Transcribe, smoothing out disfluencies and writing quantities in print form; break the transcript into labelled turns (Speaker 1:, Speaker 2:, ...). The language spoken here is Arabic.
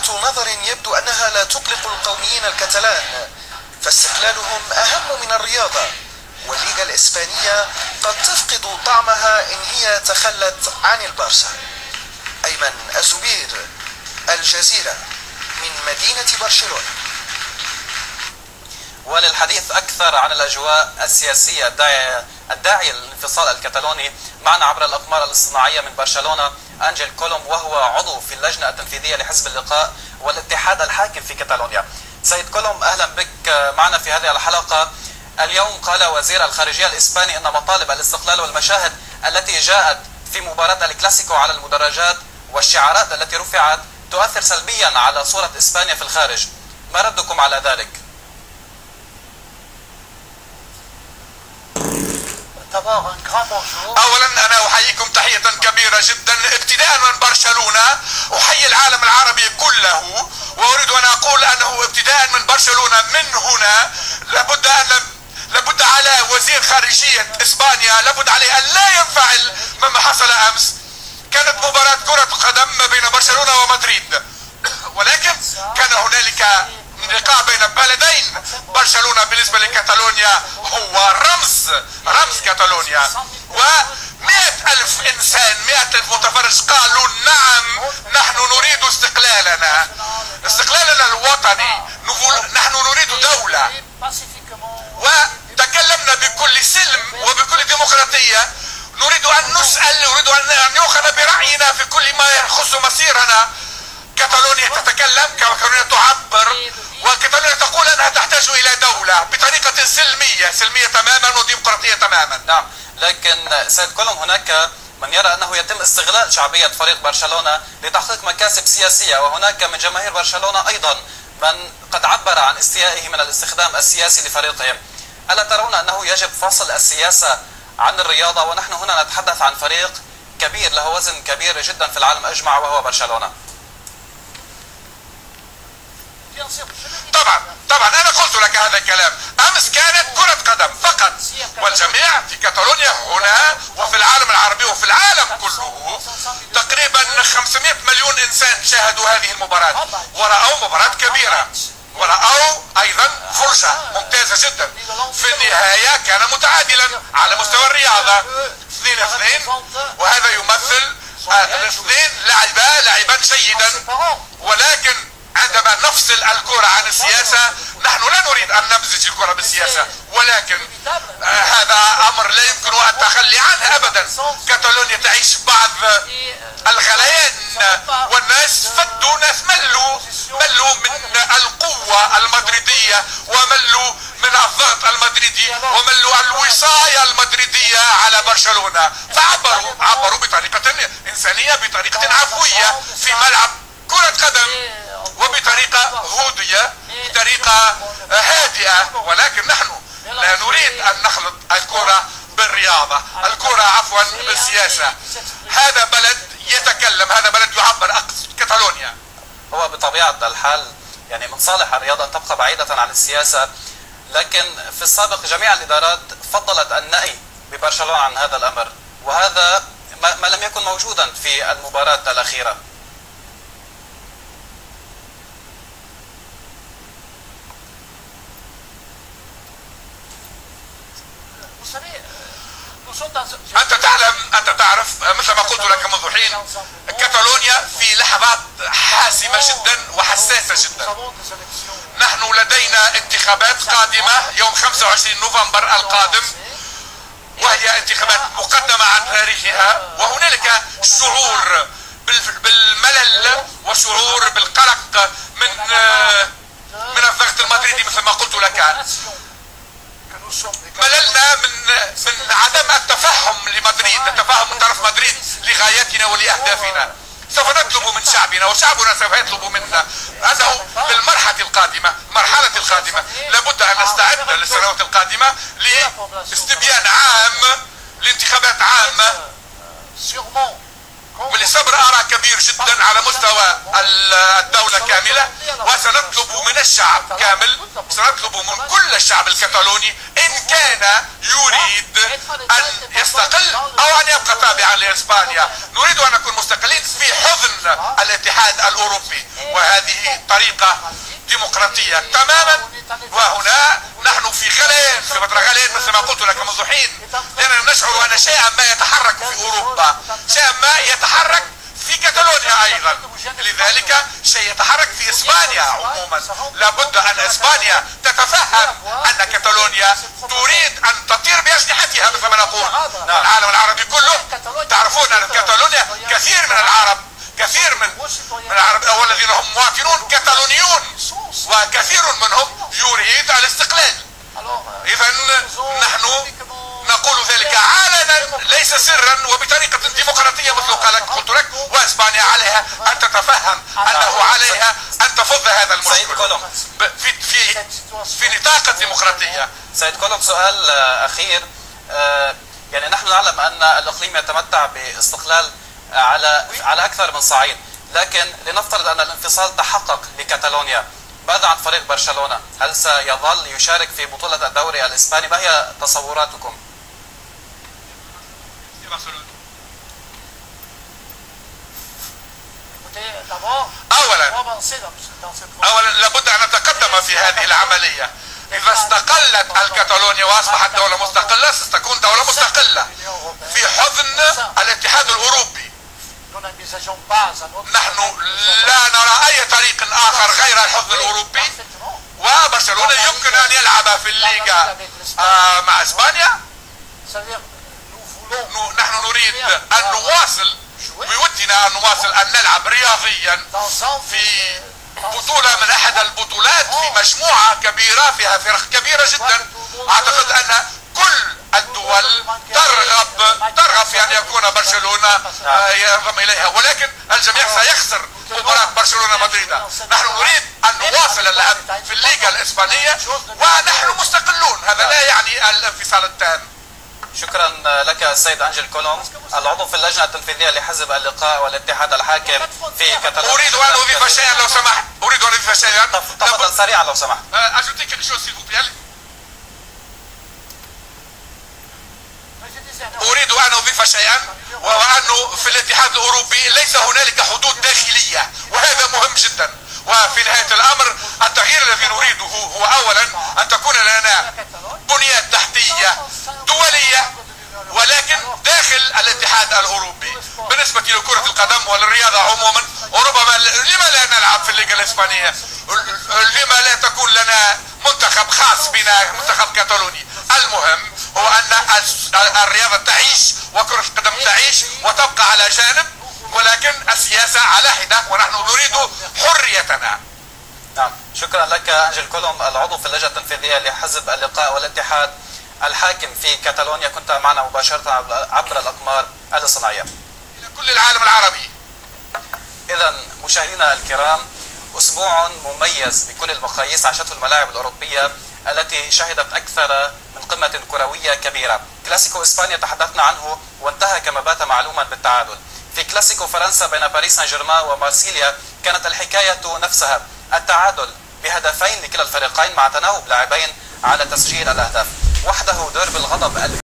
Speaker 1: وجهة نظر يبدو أنها لا تقلق القوميين الكتلان، فاستقلالهم أهم من الرياضة، والليغا الإسبانية قد تفقد طعمها إن هي تخلت عن البارسا. أيمن الزبير، الجزيرة، من مدينة برشلونة.
Speaker 2: وللحديث أكثر عن الأجواء السياسية الداعية للانفصال الكتالوني معنا عبر الأقمار الاصطناعية من برشلونة أنجيل كولوم، وهو عضو في اللجنة التنفيذية لحزب اللقاء والاتحاد الحاكم في كتالونيا. سيد كولوم، أهلا بك معنا في هذه الحلقة. اليوم قال وزير الخارجية الإسباني أن مطالب الاستقلال والمشاهد التي جاءت في مباراة الكلاسيكو على المدرجات والشعارات التي رفعت تؤثر سلبيا على صورة إسبانيا في الخارج، ما ردكم على ذلك؟
Speaker 3: اولا انا احييكم تحية كبيرة جدا ابتداء من برشلونة، احيي العالم العربي كله، واريد ان اقول انه ابتداء من برشلونة من هنا لابد على وزير خارجية اسبانيا لابد عليه ان لا ينفعل مما حصل امس. كانت مباراة كرة قدم بين برشلونة ومدريد، ولكن كان هنالك لقاء بين بلدين. برشلونة بالنسبة لكتالونيا هو رمز كتالونيا، و100,000 إنسان 100,000 متفرج قالوا نعم نحن نريد استقلالنا الوطني، نحن نريد دولة، وتكلمنا بكل سلم وبكل ديمقراطية. نريد أن نسأل، نريد أن يؤخذ برأينا في كل ما يخص مصيرنا. كتالونيا تتكلم، كتالونيا تعبر، وكتالونيا تقول أنها تحتاج إلى دولة بطريقة سلمية تماما وديمقراطية تماما.
Speaker 2: نعم، لكن سيد كولوم، هناك من يرى أنه يتم استغلال شعبية فريق برشلونة لتحقيق مكاسب سياسية، وهناك من جماهير برشلونة أيضا من قد عبر عن استيائه من الاستخدام السياسي لفريقهم. ألا ترون أنه يجب فصل السياسة عن الرياضة، ونحن هنا نتحدث عن فريق كبير له وزن كبير جدا في العالم أجمع وهو برشلونة؟
Speaker 3: طبعا انا قلت لك هذا الكلام. امس كانت كرة قدم فقط، والجميع في كاتالونيا هنا وفي العالم العربي وفي العالم كله تقريبا 500 مليون انسان شاهدوا هذه المباراة ورأوا مباراة كبيرة، ورأوا ايضا فرصة ممتازة جدا. في النهاية كان متعادلا على مستوى الرياضة 2-2، وهذا يمثل الاثنين لاعبا جيدا. ولكن عندما نفصل الكرة عن السياسة، نحن لا نريد أن نمزج الكرة بالسياسة، ولكن هذا أمر لا يمكن التخلي عنه أبدا. كاتالونيا تعيش بعض الغليان، والناس فدوا، ناس ملوا من القوة المدريدية، وملوا من الضغط المدريدي، وملوا الوصاية المدريدية على برشلونة، فعبروا بطريقة إنسانية، بطريقة عفوية في ملعب كرة قدم، وبطريقة هودية، بطريقة هادئة. ولكن نحن لا نريد أن نخلط الكرة بالرياضة، الكرة عفوا بالسياسة. هذا بلد يتكلم، هذا بلد يعبر، كتالونيا.
Speaker 2: هو بطبيعة الحال يعني من صالح الرياضة أن تبقى بعيدة عن السياسة، لكن في السابق جميع الإدارات فضلت النأي ببرشلونة عن هذا الأمر، وهذا ما لم يكن موجودا في المباراة الأخيرة.
Speaker 3: أنت تعرف مثل ما قلت لك منذ حين، كتالونيا في لحظات حاسمة جدا وحساسة جدا. نحن لدينا انتخابات قادمة يوم 25 نوفمبر القادم، وهي انتخابات مقدمة عن تاريخها، وهنالك شعور بالملل وشعور بالقلق من الضغط المدريدي مثل ما قلت لك. مللنا من عدم التفهم لمدريد، التفهم من طرف مدريد لغاياتنا ولأهدافنا. سوف نطلب من شعبنا، وشعبنا سوف يطلب منا أنه بالمرحلة القادمة لابد أن نستعد للسنوات القادمة لاستبيان عام، لانتخابات عامة. ولصبر آراء كبير جدا على مستوى الدولة كاملة، وسنطلب من الشعب كامل، سنطلب من كل الشعب الكتالوني إن كان يريد أن يستقل أو أن يبقى تابعا لإسبانيا. نريد أن نكون مستقلين في حضن الاتحاد الأوروبي، وهذه هذه طريقة ديمقراطية تماما. وهنا نحن في غليان، في فترة غليان مثل ما قلت لك منذ حين، لأننا نشعر أن شيئا ما يتحرك في أوروبا، شيئا ما يتحرك في كاتالونيا أيضا، لذلك شيء يتحرك في إسبانيا عموما. لابد أن إسبانيا تتفهم أن كاتالونيا تريد أن تطير بأجنحتها مثل ما نقول. العالم العربي كله تعرفون أن كاتالونيا كثير من العرب، كثير من العرب والذين هم مواطنون كتالونيون، وكثير منهم يريد الاستقلال. إذا نحن نقول ذلك علنا ليس سرا وبطريقة ديمقراطية مثل قلت لك، واسبانيا عليها ان تتفهم انه عليها ان تفض هذا المشكل في نطاق الديمقراطية.
Speaker 2: سيد كولوم، سؤال اخير. يعني نحن نعلم ان الاقليم يتمتع باستقلال على اكثر من صعيد، لكن لنفترض ان الانفصال تحقق لكتالونيا، ماذا عن فريق برشلونة؟ هل سيظل يشارك في بطولة الدوري الإسباني؟ ما هي تصوراتكم؟
Speaker 3: أولا لابد أن نتقدم في هذه العملية. إذا استقلت الكتالونيا وأصبحت دولة مستقلة ستكون دولة مستقلة في حضن الاتحاد الأوروبي. نحن لا نرى أي طريق آخر غير الحضن الأوروبي، وبرشلونة يمكن أن يلعب في الليغا مع إسبانيا. نحن نريد أن نواصل، بودنا أن نواصل أن نلعب رياضيا في بطولة من أحد البطولات في مجموعة كبيرة فيها فرق كبيرة جدا. أعتقد أن كل الدول ترغب في أن يكون برشلونة ينضم إليها، ولكن الجميع سيخسر مباراة برشلونة مدريد. نحن نريد أن نواصل اللعب في الليغا الإسبانية ونحن مستقلون، هذا لا يعني الانفصال التام.
Speaker 2: شكرا لك السيد أنجل كولوم، العضو في اللجنة التنفيذية لحزب اللقاء والاتحاد الحاكم في كاتالونيا.
Speaker 3: أريد أن أضيف شيئا لو سمحت.
Speaker 2: تفضل سريعا لو سمحت.
Speaker 3: أريد أن أضيف شيئا، وهو أنه في الاتحاد الأوروبي ليس هنالك حدود داخلية، وهذا مهم جدا. وفي نهاية الأمر التغيير الذي نريده هو أولا أن تكون لنا بنيات تحتية دولية ولكن داخل الاتحاد الأوروبي. بالنسبة لكرة القدم وللرياضة عموما، وربما لما لا نلعب في الليغا الإسبانية؟ لما لا تكون لنا منتخب خاص بنا، منتخب كتالوني؟ المهم هو أن الرياضة تعيش وكرة القدم تعيش وتبقى على جانب، ولكن السياسة على حدة، ونحن نريد حريتنا.
Speaker 2: نعم، شكرا لك أنجل كولوم، العضو في اللجنة التنفيذية لحزب اللقاء والاتحاد الحاكم في كاتالونيا، كنت معنا مباشرة عبر الأقمار الصناعية.
Speaker 3: إلى كل العالم العربي.
Speaker 2: إذا مشاهدينا الكرام، أسبوع مميز بكل المقاييس عاشته الملاعب الأوروبية التي شهدت أكثر من قمة كروية كبيرة. كلاسيكو إسبانيا تحدثنا عنه وانتهى كما بات معلوما بالتعادل. في كلاسيكو فرنسا بين باريس سان جيرمان ومارسيليا كانت الحكاية نفسها، التعادل بهدفين لكلا الفريقين مع تناوب لاعبين على تسجيل الأهداف. وحده ديربي الغضب